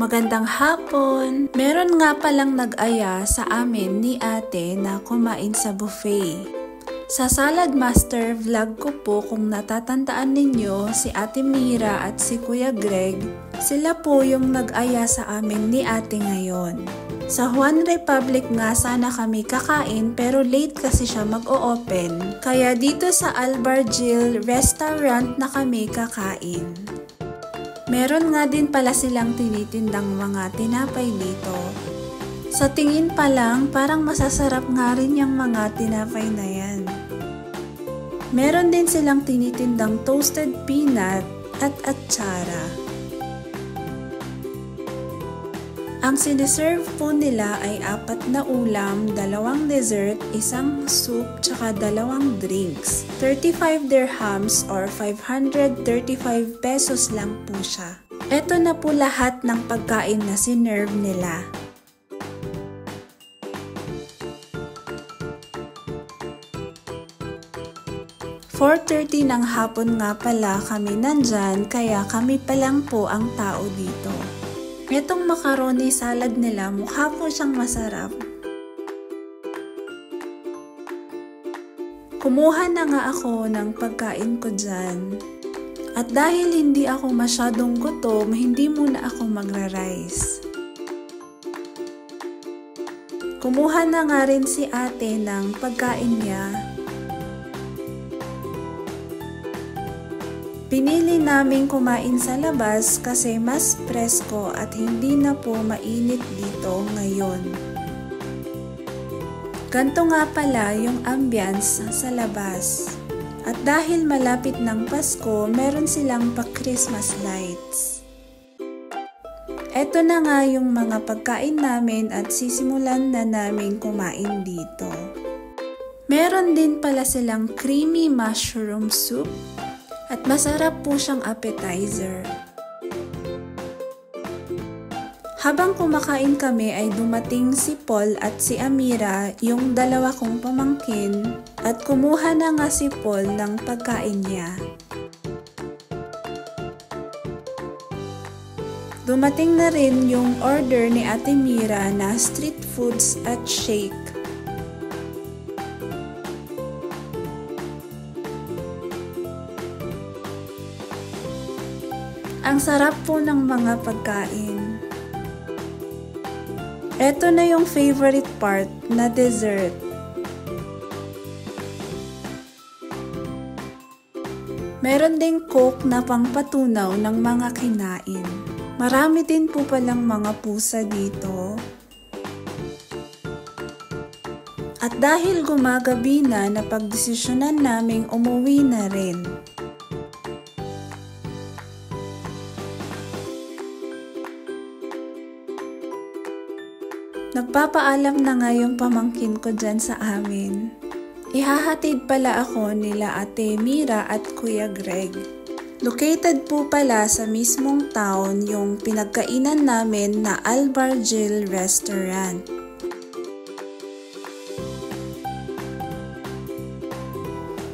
Magandang hapon! Meron nga palang nag-aya sa amin ni ate na kumain sa buffet. Sa Salad Master vlog ko po kung natatandaan ninyo si Ate Mira at si Kuya Greg, sila po yung nag-aya sa amin ni ate ngayon. Sa Juan Republic nga sana kami kakain pero late kasi siya mag-o-open, kaya dito sa Albargil Restaurant na kami kakain. Meron nga din pala silang tinitindang mga tinapay dito. Sa tingin pa lang, parang masasarap nga rin yung mga tinapay na yan. Meron din silang tinitindang toasted peanut at atsara. Ang siniserve po nila ay 4 na ulam, 2 dessert, 1 soup, tsaka 2 drinks. 35 dirhams or 535 pesos lang po siya. Ito na po lahat ng pagkain na sinerve nila. "4:30 ng hapon nga pala kami nandyan, kaya kami pa lang po ang tao dito. Itong macaroni salad nila, mukha po siyang masarap. Kumuha na nga ako ng pagkain ko dyan. At dahil hindi ako masyadong gutom, hindi muna ako magra-rice. Kumuha na nga rin si ate ng pagkain niya. Pinili naming kumain sa labas kasi mas presko at hindi na po mainit dito ngayon. Ganto nga pala yung ambience sa labas. At dahil malapit ng Pasko, meron silang pa-Christmas lights. Eto na nga yung mga pagkain namin at sisimulan na namin kumain dito. Meron din pala silang creamy mushroom soup. At masarap po siyang appetizer. Habang kumakain kami ay dumating si Paul at si Amira, yung dalawa kong pamangkin, at kumuha na nga si Paul ng pagkain niya. Dumating na rin yung order ni Ate Mira na street foods at shake. Ang sarap po ng mga pagkain. Ito na yung favorite part na dessert. Meron ding coke na pangpatunaw ng mga kinain. Marami din po palang mga pusa dito. At dahil gumagabi na, napagdesisyonan naming umuwi na rin. Nagpapaalam na nga yung pamangkin ko dyan sa amin. Ihahatid pala ako nila Ate Mira at Kuya Greg. Located po pala sa mismong town yung pinagkainan namin na Albargil Restaurant.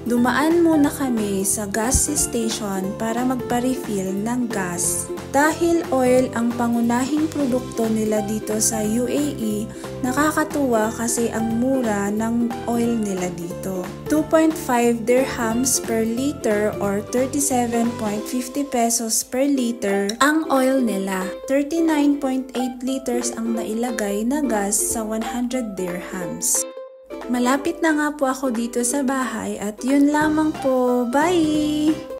Dumaan muna kami sa gas station para magpa-refill ng gas. Dahil oil ang pangunahing produkto nila dito sa UAE, nakakatuwa kasi ang mura ng oil nila dito. 2.5 dirhams per liter or 37.50 pesos per liter ang oil nila. 39.8 liters ang nailagay na gas sa 100 dirhams. Malapit na nga po ako dito sa bahay at yun lamang po. Bye!